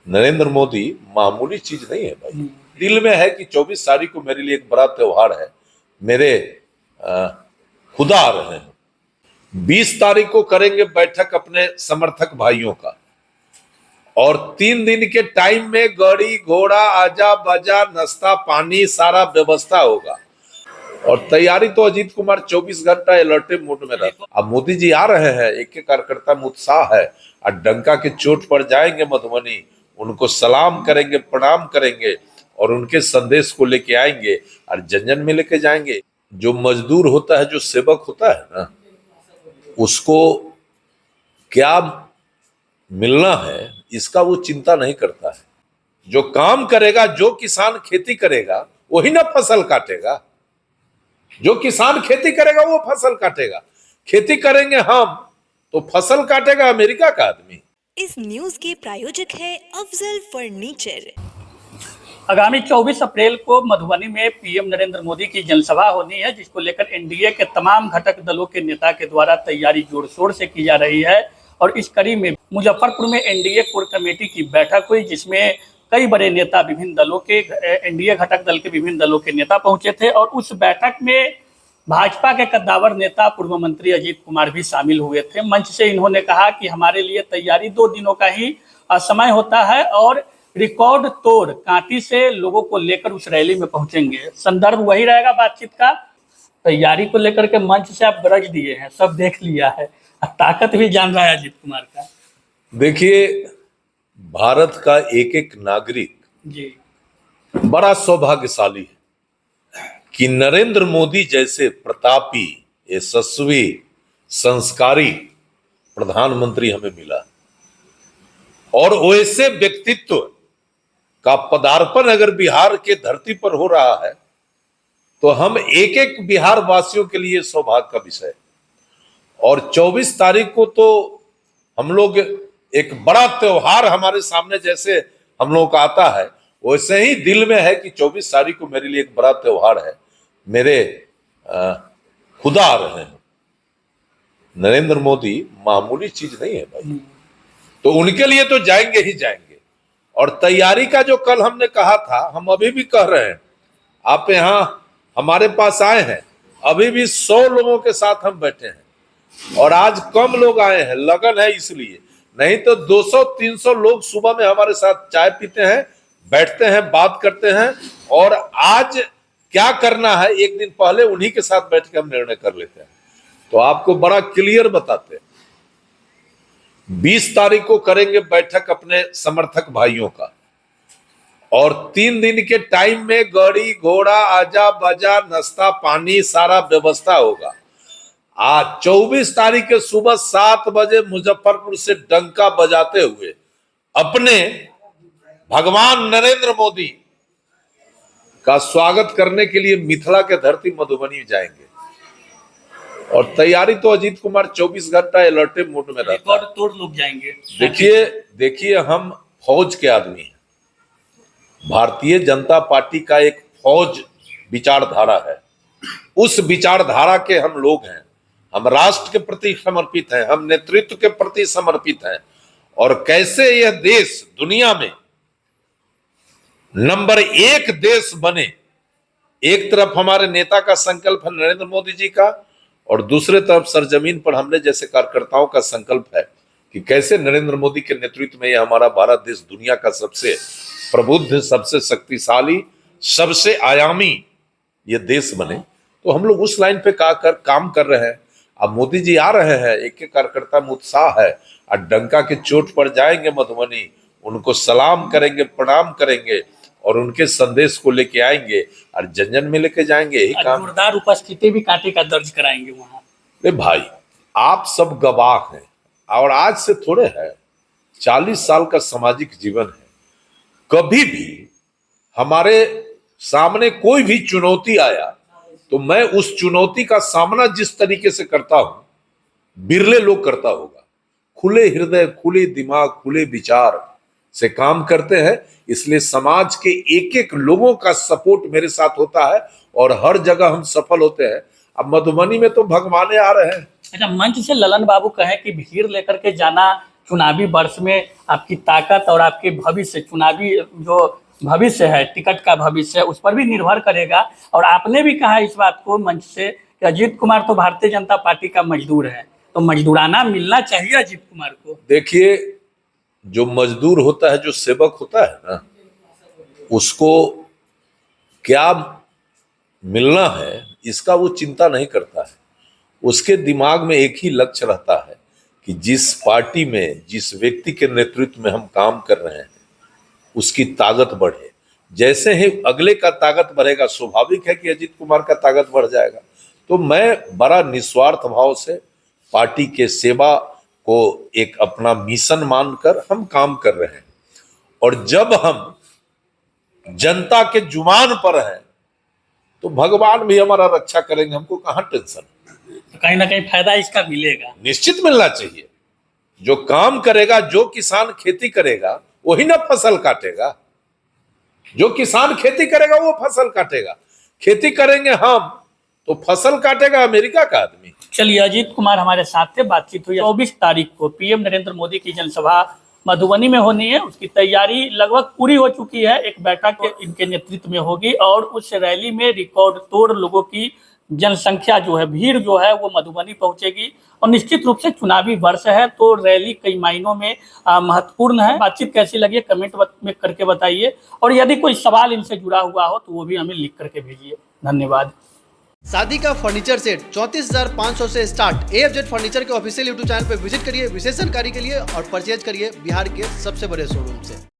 नरेंद्र मोदी मामूली चीज नहीं है भाई। दिल में है कि 24 तारीख को मेरे लिए एक बड़ा त्योहार है। मेरे अ, खुदा आ रहे हैं। 20 तारीख को करेंगे बैठक अपने समर्थक भाइयों का, और 3 दिन के टाइम में गाड़ी घोड़ा आजा बाजा नाश्ता पानी सारा व्यवस्था होगा। और तैयारी तो अजीत कुमार 24 घंटा अलर्टे मोड में रहता। अब मोदी जी आ रहे हैं, एक एक कार्यकर्ता में उत्साह है, और डंका के चोट पर जाएंगे मधुबनी, उनको सलाम करेंगे, प्रणाम करेंगे, और उनके संदेश को लेके आएंगे और जन जन में लेके जाएंगे। जो मजदूर होता है, जो सेवक होता है ना, उसको क्या मिलना है इसका वो चिंता नहीं करता है। जो काम करेगा, जो किसान खेती करेगा वही ना फसल काटेगा। जो किसान खेती करेगा वो फसल काटेगा। खेती करेंगे हम तो फसल काटेगा अमेरिका का आदमी। इस न्यूज के प्रायोजक है अफजल फर्नीचर। आगामी 24 अप्रैल को मधुबनी में पीएम नरेंद्र मोदी की जनसभा होनी है, जिसको लेकर एनडीए के तमाम घटक दलों के नेता के द्वारा तैयारी जोर शोर से की जा रही है। और इस कड़ी में मुजफ्फरपुर में एनडीए कोर कमेटी की बैठक हुई, जिसमें कई बड़े नेता विभिन्न दलों के एनडीए घटक दल के विभिन्न दलों के नेता पहुंचे थे। और उस बैठक में भाजपा के कद्दावर नेता पूर्व मंत्री अजीत कुमार भी शामिल हुए थे। मंच से इन्होंने कहा कि हमारे लिए तैयारी 2 दिनों का ही समय होता है और रिकॉर्ड तोड़ कांटी से लोगों को लेकर उस रैली में पहुंचेंगे। संदर्भ वही रहेगा बातचीत का। तैयारी को लेकर के मंच से आप गरज दिए हैं, सब देख लिया है, ताकत भी जान रहा है अजीत कुमार का। देखिए, भारत का एक एक नागरिक जी बड़ा सौभाग्यशाली है कि नरेंद्र मोदी जैसे प्रतापी, यशस्वी, संस्कारी प्रधानमंत्री हमें मिला। और वैसे व्यक्तित्व का पदार्पण अगर बिहार के धरती पर हो रहा है तो हम एक एक बिहार वासियों के लिए सौभाग्य का विषय। और 24 तारीख को तो हम लोग एक बड़ा त्योहार हमारे सामने जैसे हम लोगों का आता है, वैसे ही दिल में है कि 24 तारीख को मेरे लिए एक बड़ा त्योहार है। मेरे खुदा आ रहे हैं। नरेंद्र मोदी मामूली चीज नहीं है भाई, तो उनके लिए तो जाएंगे ही जाएंगे। और तैयारी का जो कल हमने कहा था, हम अभी भी कह रहे हैं। आप यहां हमारे पास आए हैं, अभी भी 100 लोगों के साथ हम बैठे हैं, और आज कम लोग आए हैं, लगन है इसलिए। नहीं तो 200-300 लोग सुबह में हमारे साथ चाय पीते हैं, बैठते हैं, बात करते हैं, और आज क्या करना है एक दिन पहले उन्हीं के साथ बैठ के हम निर्णय कर लेते हैं। तो आपको बड़ा क्लियर बताते हैं। 20 तारीख को करेंगे बैठक अपने समर्थक भाइयों का, और 3 दिन के टाइम में गाड़ी घोड़ा आजा बाजा नाश्ता पानी सारा व्यवस्था होगा। आज 24 तारीख के सुबह 7 बजे मुजफ्फरपुर से डंका बजाते हुए अपने भगवान नरेंद्र मोदी का स्वागत करने के लिए मिथिला के धरती मधुबनी जाएंगे। और तैयारी तो अजीत कुमार 24 घंटा अलर्टे मोड में रहता है। रिकॉर्ड तोड़ लोग जाएंगे। देखिए हम फौज के आदमी हैं। भारतीय जनता पार्टी का एक फौज विचारधारा है। उस विचारधारा के हम लोग हैं। हम राष्ट्र के प्रति समर्पित हैं, हम नेतृत्व के प्रति समर्पित हैं। और कैसे यह देश दुनिया में नंबर 1 देश बने, एक तरफ हमारे नेता का संकल्प है नरेंद्र मोदी जी का, और दूसरे तरफ सरजमीन पर हमने जैसे कार्यकर्ताओं का संकल्प है कि कैसे नरेंद्र मोदी के नेतृत्व में यह हमारा भारत देश दुनिया का सबसे प्रबुद्ध, सबसे शक्तिशाली, सबसे आयामी ये देश बने। तो हम लोग उस लाइन पे काम कर रहे हैं। अब मोदी जी आ रहे हैं, एक एक कार्यकर्ता में उत्साह है, और डंका के चोट पर जाएंगे मधुबनी, उनको सलाम करेंगे, प्रणाम करेंगे, और उनके संदेश को लेके आएंगे और जन जन में लेके जाएंगे। यही काम। जोरदार उपस्थिति भी कांटे का दर्ज कराएंगे वहां। अरे भाई, आप सब गवाह हैं, और आज से थोड़े है, 40 साल का सामाजिक जीवन है। कभी भी हमारे सामने कोई भी चुनौती आया तो मैं उस चुनौती का सामना जिस तरीके से करता हूं, बिरले लोग करता होगा। खुले हृदय, खुले दिमाग, खुले विचार से काम करते हैं। इसलिए समाज के एक एक लोगों का सपोर्ट मेरे साथ होता है, और हर जगह हम सफल होते हैं। अब मधुबनी में तो भगवाने आ रहे हैं। अच्छा, मंच से ललन बाबू कहे कि भीड़ लेकर के जाना चुनावी वर्ष में आपकी ताकत और आपके भविष्य, चुनावी जो भविष्य है, टिकट का भविष्य है, उस पर भी निर्भर करेगा। और आपने भी कहा इस बात को मंच से कि अजीत कुमार तो भारतीय जनता पार्टी का मजदूर है, तो मजदूराना मिलना चाहिए अजीत कुमार को। देखिए, जो मजदूर होता है, जो सेवक होता है ना, उसको क्या मिलना है इसका वो चिंता नहीं करता है। उसके दिमाग में एक ही लक्ष्य रहता है कि जिस पार्टी में, जिस व्यक्ति के नेतृत्व में हम काम कर रहे हैं, उसकी ताकत बढ़े। जैसे ही अगले का ताकत बढ़ेगा, स्वाभाविक है कि अजीत कुमार का ताकत बढ़ जाएगा। तो मैं बड़ा निस्वार्थ भाव से पार्टी के सेवा को एक अपना मिशन मानकर हम काम कर रहे हैं। और जब हम जनता के जुबान पर हैं तो भगवान भी हमारा रक्षा करेंगे, हमको कहाँ टेंशन। कहीं ना कहीं फायदा इसका मिलेगा, निश्चित मिलना चाहिए। जो काम करेगा, जो किसान खेती करेगा वही ना फसल काटेगा। जो किसान खेती करेगा वो फसल काटेगा। खेती करेंगे हम तो फसल काटेगा अमेरिका का आदमी। चलिए, अजीत कुमार हमारे साथ थे, बातचीत हुई। 24 तारीख को पीएम नरेंद्र मोदी की जनसभा मधुबनी में होनी है, उसकी तैयारी लगभग पूरी हो चुकी है। एक बैठक इनके नेतृत्व में होगी और उस रैली में रिकॉर्ड तोड़ लोगों की जनसंख्या जो है, भीड़ जो है वो मधुबनी पहुंचेगी। और निश्चित रूप से चुनावी वर्ष है तो रैली कई मायनों में महत्वपूर्ण है। बातचीत कैसी लगी कमेंट में करके बताइए, और यदि कोई सवाल इनसे जुड़ा हुआ हो तो वो भी हमें लिख करके भेजिए। धन्यवाद। शादी का फर्नीचर सेट 34,500 से स्टार्ट। AFZ फर्नीचर के ऑफिशियल यूट्यूब चैनल पर विजिट करिए विशेष जानकारी के लिए और परचेज करिए बिहार के सबसे बड़े शोरूम से।